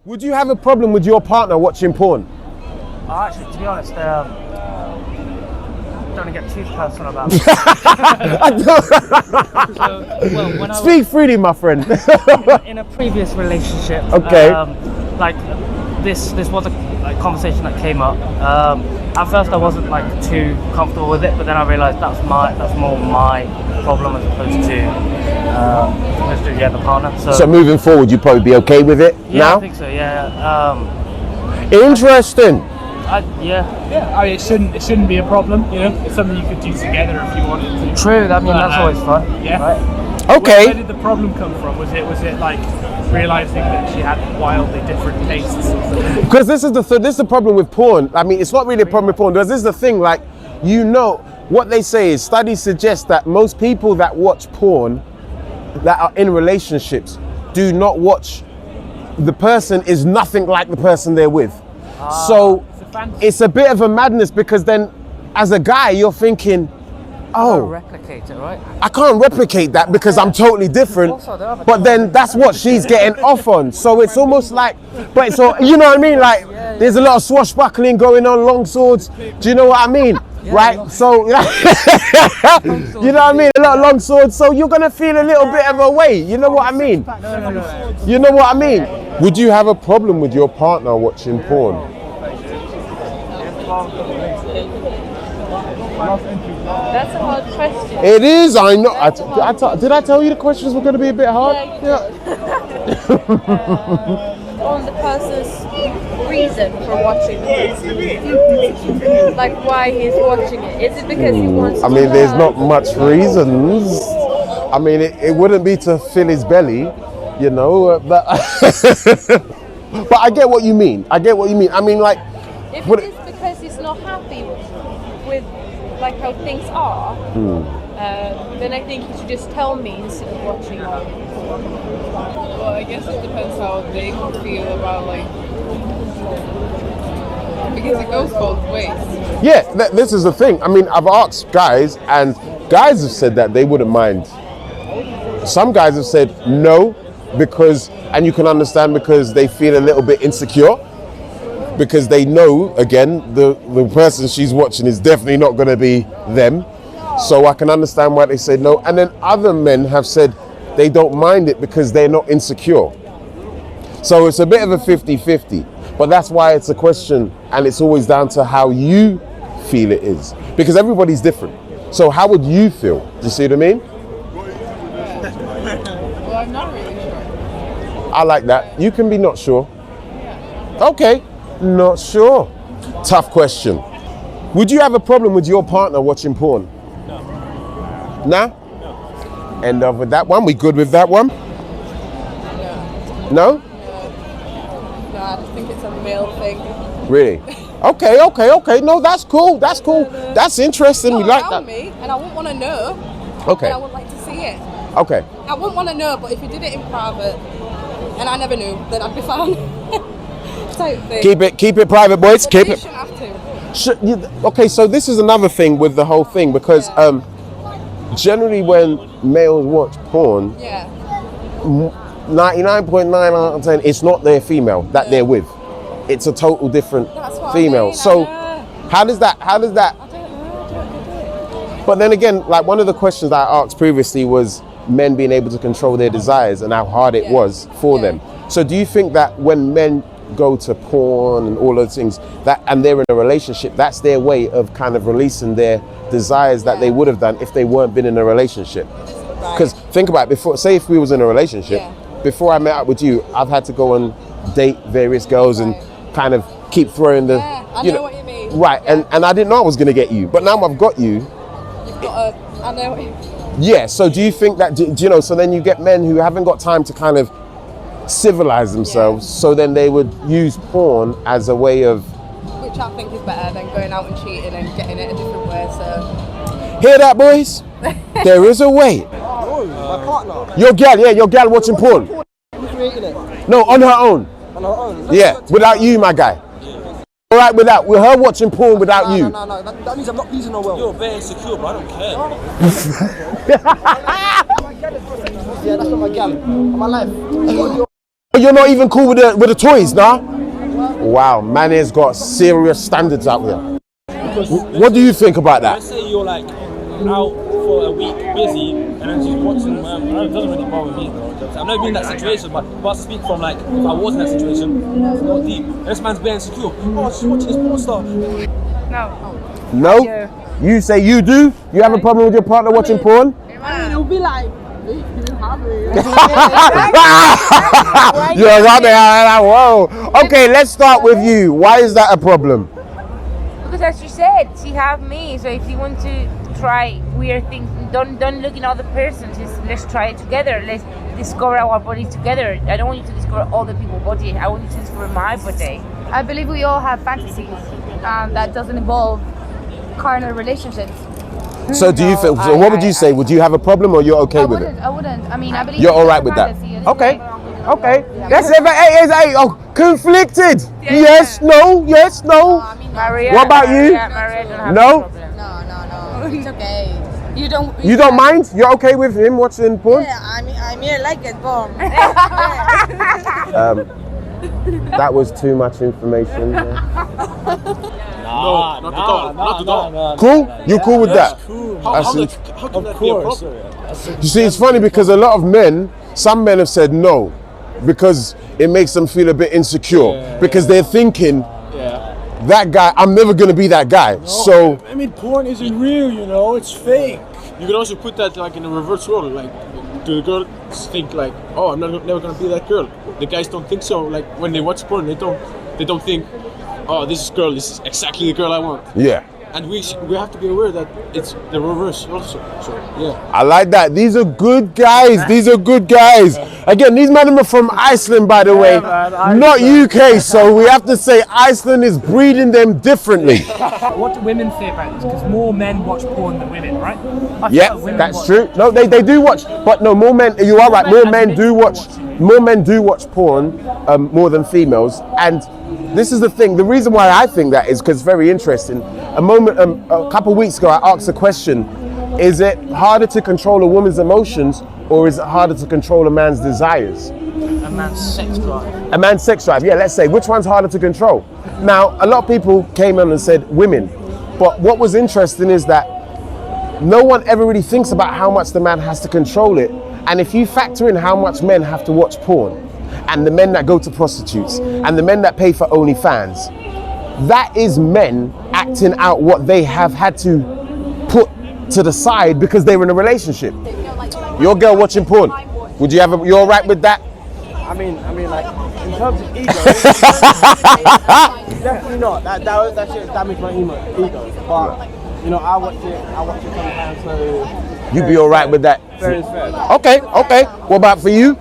Would you have a problem with your partner watching porn? Actually, to be honest, don't want to get too personal about it. Speak freely, my friend. in a previous relationship, okay, like this was a conversation that came up. At first, I wasn't too comfortable with it, but then I realised that's more my problem as opposed to the partner. So moving forward, you'd probably be okay with it now? I think so. Yeah. Interesting. Yeah. I mean, it shouldn't be a problem. You know, it's something you could do together if you wanted to. True. That's always fun. Yeah. Right? Okay. Where did the problem come from? Was it like realizing that she had wildly different tastes? Because this is the problem with porn. I mean, it's not really a problem with porn. Because this is the thing. Like, what they say is studies suggest that most people that watch porn, that are in relationships, do not watch. The person is nothing like the person they're with. So it's a bit of a madness because then, as a guy, you're thinking, oh, replicate it, right? I can't replicate that because I'm totally different. But then that's what she's getting off on. So it's almost like, but so you know what I mean? Like, there's a lot of swashbuckling going on, long swords. Do you know what I mean? Right? So, you know what I mean? A lot of long swords. So you're gonna feel a little bit of a way. You know what I mean? No. You know what I mean? Would you have a problem with your partner watching porn? That's a hard question. It is, I know. Did I tell you the questions were going to be a bit hard? On the person's reason for watching it. Like why he's watching it. Is it because he wants to there's not much reasons. I mean, it wouldn't be to fill his belly, but but I get what you mean. I mean, like, if it is because he's not happy with how things are, then I think he should just tell me instead of watching. Well, I guess it depends how they feel about because it goes both ways. Yeah, this is the thing. I mean, I've asked guys, and guys have said that they wouldn't mind. Some guys have said no, and you can understand because they feel a little bit insecure. Because they know, again, the person she's watching is definitely not going to be them. So I can understand why they say no. And then other men have said they don't mind it because they're not insecure. So it's a bit of a 50-50. But that's why it's a question, and it's always down to how you feel it is. Because everybody's different. So how would you feel? Do you see what I mean? Well, I'm not really sure. I like that. You can be not sure. Okay. Not sure. Tough question. Would you have a problem with your partner watching porn? No. Nah? No. End of with that one. We good with that one? No? No, I just think it's a male thing. Really? Okay. No, that's cool. That's interesting. We like that. Me, and I wouldn't want to know. Okay. And I would like to see it. Okay. I wouldn't want to know, but if you did it in private, and I never knew, then I'd be fine. Keep it private, boys. But Keep you it. shouldn't have to. Okay, so this is another thing with the whole thing because generally when males watch porn, 99.9 out of 10, it's not their female that they're with. It's a total different female. I mean, so how does that? I don't know. But then again, like one of the questions that I asked previously was men being able to control their desires and how hard it was for them. So do you think that when men go to porn and all those things and they're in a relationship, that's their way of kind of releasing their desires that they would have done if they weren't been in a relationship? Because think about it, before, say if we was in a relationship, before I met up with you, I've had to go and date various girls and kind of keep throwing the I know what you mean. Right, and I didn't know I was going to get you, but now I've got you. You've got I know what you mean. Yeah, so do you think that, so then you get men who haven't got time to kind of civilize themselves, so then they would use porn as a way of... Which I think is better than going out and cheating and getting it a different way, so... Hear that, boys? There is a way. My partner. Your gal watching porn. Who's creating it? No, on her own. On her own? Yeah, without you, my guy. All right, with her watching porn without you. No. That means I'm not pleasing her well. You're very insecure, but I don't care. Yeah, that's not my gal. My life. you're not even cool with the toys, nah? Wow, man has got serious standards out here. What do you think about that? Let's say you're like out for a week, busy, and then she's watching. It doesn't really bother me though. I've never been in that situation, but I speak from like if I was in that situation, it's not deep. This man's being insecure. Oh, she's watching this porn star. No? You say you do? You have a problem with your partner watching porn? I mean, it'll be like, you have it. You're out there, whoa. Okay, let's start with you. Why is that a problem? Because as you said, she have me. So if you want to try weird things, don't look in other persons. Just let's try it together. Let's discover our bodies together. I don't want you to discover other people's body. I want you to discover my body. I believe we all have fantasies that doesn't involve carnal relationships. So do you feel? So what would you say? Would you have a problem, or you're okay with it? I wouldn't. I mean, I believe You're it's all a right with that? fantasy. Okay. Okay. That's it. 8 is 8. Oh, conflicted. Yes. No. Yes. No. Maria, What about you? Maria don't have No? a problem. No. It's okay. You don't. You don't mind? You're okay with him watching porn? Yeah, I mean, I like it, but That was too much information. No, not at all. Not at all. Cool? You cool with that? How see. can that be a problem? You see, it's funny because a lot of men, some men have said no, because it makes them feel a bit insecure, because they're thinking, that guy, I'm never gonna be that guy. So I mean, porn isn't real, you know, it's fake. You can also put that like in a reverse role, like do the girls think like, oh, I'm never gonna be that girl. The guys don't think so. Like when they watch porn, they don't think, oh, this is exactly the girl I want. yeah. And we have to be aware that it's the reverse also. So yeah. I like that. These are good guys. These are good guys. Again, these men are from Iceland, by the way, not UK. So we have to say Iceland is breeding them differently. What do women say about this? Because more men watch porn than women, right? I feel Yeah, like women that's watch- true. No, they do watch, but no, more men. You are right. More men do watch. More men do watch porn more than females, and this is the thing. The reason why I think that is because it's very interesting. A couple of weeks ago, I asked a question: is it harder to control a woman's emotions, or is it harder to control a man's desires? A man's sex drive. A man's sex drive, yeah, let's say. Which one's harder to control? Now, a lot of people came in and said women. But what was interesting is that no one ever really thinks about how much the man has to control it. And if you factor in how much men have to watch porn, and the men that go to prostitutes, and the men that pay for OnlyFans, that is men acting out what they have had to put to the side because they're in a relationship. Your girl watching porn, would you have you're all right with that? I mean, like, in terms of ego, definitely not. That shit damaged my ego. But, you know, I watch it sometimes, so... You'd be all right with that? Fair is fair. Okay. What about for you?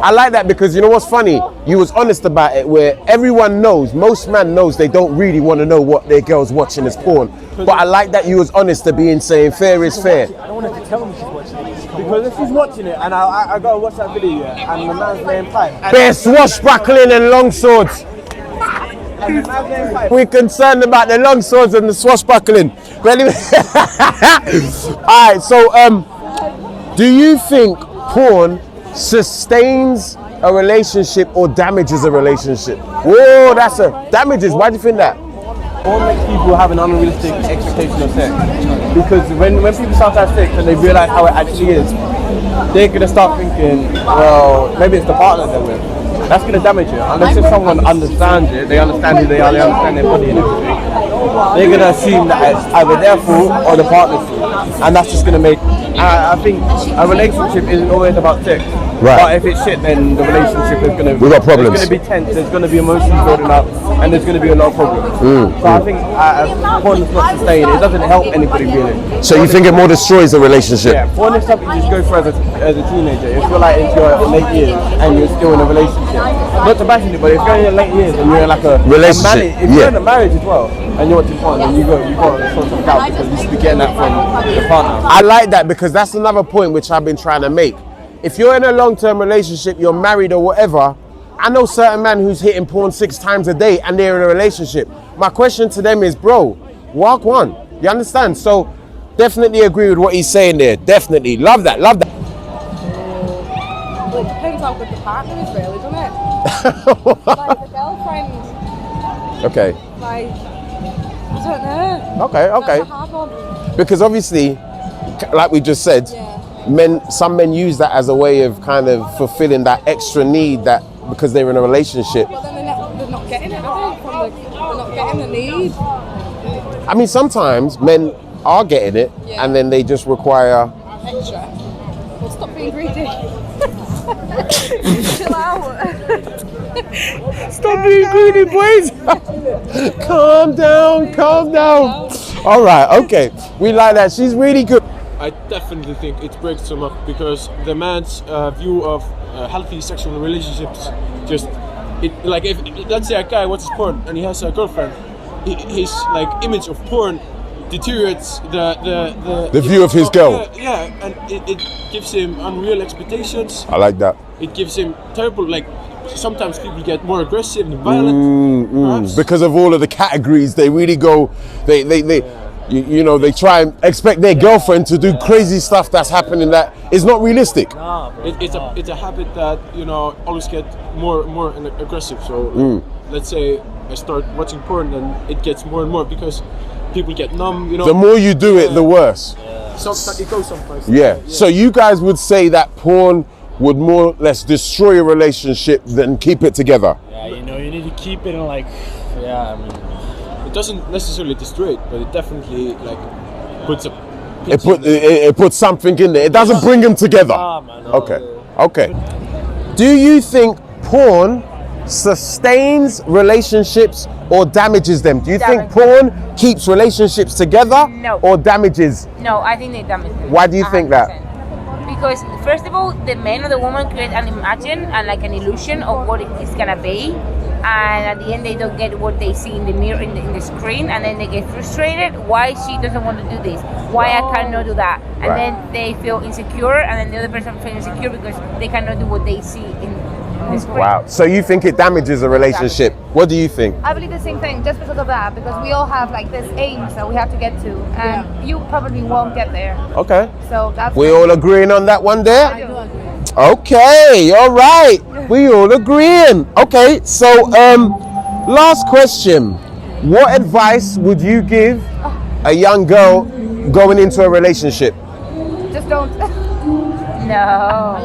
I like that because you know what's funny? You was honest about it, where everyone knows, most man knows they don't really want to know what their girl's watching as porn. But I like that you was honest to being saying fair is fair. I don't want her to tell me she's watching it. Because if she's watching it and I go watch that video and the man's laying pipe. Bare swashbuckling and long swords. And the man's laying pipe. We're concerned about the long swords and the swashbuckling. Alright, so do you think porn sustains a relationship or damages a relationship? Whoa, that's a damages. Why do you think that? Porn makes people have an unrealistic expectation of sex. Because when people start to have sex and they realise how it actually is, they're going to start thinking, well, maybe it's the partner they're with. That's going to damage it. Unless if someone understands it, they understand who they are, they understand their body and everything, they're going to assume that it's either their fault or the partner's fault. And that's just going to make... I think a relationship isn't always about sex. Right. But if it's shit, then the relationship is going to... We've got problems. It's going to be tense, there's going to be emotions building up, and there's going to be a lot of problems. So I think porn is not sustained. It doesn't help anybody really. So you think it more destroys a relationship? Yeah, porn is something you just go through as a teenager. If you're like into your late years and you're still in a relationship, not to bash anybody, if you're in your late years and you're in like a Relationship, if you're in a marriage as well and you're watching porn, then you got to sort something out because you should be getting that from the partner. I like that because that's another point which I've been trying to make. If you're in a long-term relationship, you're married or whatever, I know certain men who's hitting porn 6 times a day and they're in a relationship. My question to them is, bro, walk one. You understand? So definitely agree with what he's saying there. Definitely. Love that. Love that. how good the partner is, really, doesn't it? Like the girlfriend, Okay. like, I don't know. Okay. That's Okay. a hard one. Because obviously, like we just said, some men use that as a way of kind of fulfilling that extra need that because they're in a relationship. But then they're not getting it, are they? They're not getting the need. I mean, sometimes men are getting it, and then they just require. Extra. Well, stop being greedy. Chill out. Stop being greedy, please. Calm down, calm down. All right, okay. We like that. She's really good. I definitely think it breaks them up because the man's view of healthy sexual relationships just like if let's say a guy watches porn and he has a girlfriend, his like image of porn deteriorates the view of his girl. Yeah, and it gives him unreal expectations. I like that. It gives him terrible like. Sometimes people get more aggressive and violent. Because of all of the categories, they really go. You know, they try and expect their girlfriend to do crazy stuff that's happening that is not realistic. It's a habit that always get more and aggressive. So let's say I start watching porn, and it gets more and more because people get numb. The more you do it, the worse. Sometimes it goes someplace. Yeah. So you guys would say that porn would more or less destroy a relationship than keep it together. Yeah, you need to keep it in it doesn't necessarily destroy it, but it definitely puts a. It puts something in there. It doesn't bring them together. Okay. Do you think porn sustains relationships or damages them? Do you think porn keeps relationships together or damages? No, I think they damage them. Why do you think that? Because first of all, the man or the woman create an imagine and like an illusion of what it is gonna be, and at the end they don't get what they see in the mirror in the screen, and then they get frustrated. Why she doesn't want to do this? Why I cannot do that? And then they feel insecure, and then the other person feels insecure because they cannot do what they see in the screen. Wow. So you think it damages a relationship? What do you think? I believe the same thing, just because of that, because we all have like this aims that we have to get to, and you probably won't get there. Okay. So that's. We all agreeing on that one there? I do agree. Okay, all right. We all agreeing. Okay, so last question. What advice would you give a young girl going into a relationship? Just don't. No.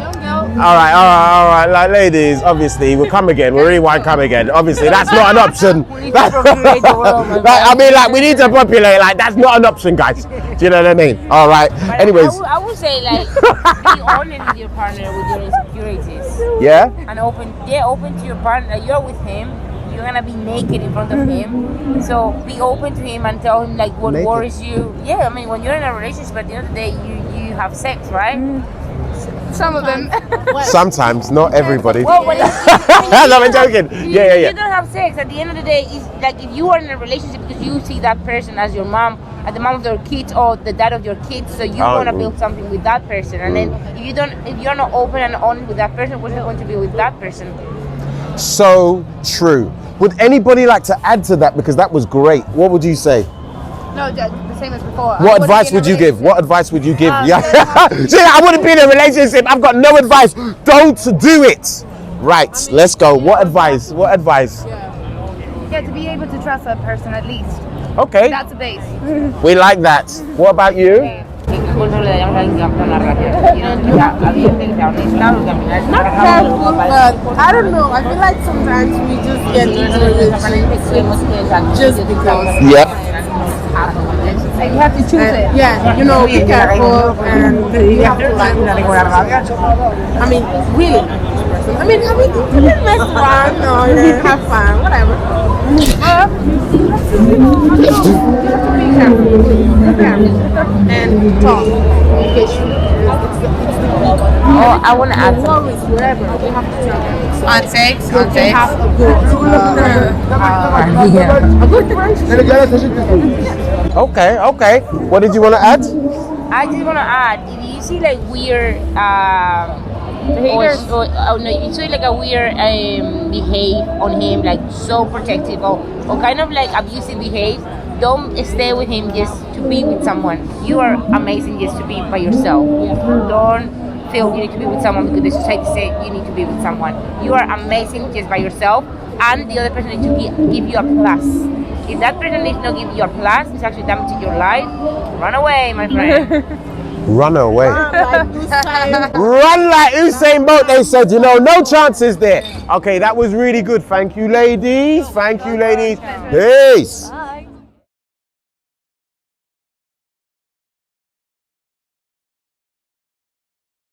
All right. Like ladies, obviously, we'll come again. We'll rewind, come again. Obviously, that's not an option. We need to populate the world, my man. We need to populate. That's not an option, guys. Do you know what I mean? All right. But Anyways. I would say be honest with your partner with your insecurities. Yeah. And open to your partner. You're with him. You're gonna be naked in front of him. So be open to him and tell him what Naked? worries you. Yeah, I mean when you're in a relationship, at the end of the day, you have sex, right? Some of them. Sometimes, not everybody. Well, No, I'm joking. Yeah. You don't have sex. At the end of the day, it's like if you are in a relationship because you see that person as your mom, as the mom of your kids or the dad of your kids, so you want to build something with that person. And then if you're not open and honest with that person, what's it going to be with that person? So true. Would anybody like to add to that? Because that was great. What would you say? No, the same as before. What advice would you give? What advice would you give? See, I wouldn't be in a relationship. I've got no advice. Don't do it. Right, let's go. What advice? Yeah, to be able to trust a person at least. Okay. That's a base. We like that. What about you? Not careful, but I don't know. I feel like sometimes we just get into a relationship just because. Yep. Like you have to choose it. Yeah, be careful, and you have to I mean, really. I mean, you can mess around or have fun, whatever. And talk. Oh, I want to add something. Whatever. We have to talk. On sex? You have a good relationship. Okay. What did you want to add? I just want to add, if you see weird Behaviors. if you see a weird behave on him, so protective or kind of abusive behave, don't stay with him just to be with someone. You are amazing just to be by yourself. Don't feel you need to be with someone because the society says you need to be with someone. You are amazing just by yourself, and the other person needs to give you a plus. If that person needs to not give you a plus, it's actually damaging your life. Run away, my friend. Run away. Like Usain. Run like Usain Bolt, they said, you know, no chances there. Okay, that was really good. Thank you, ladies. Thank you, ladies. Peace.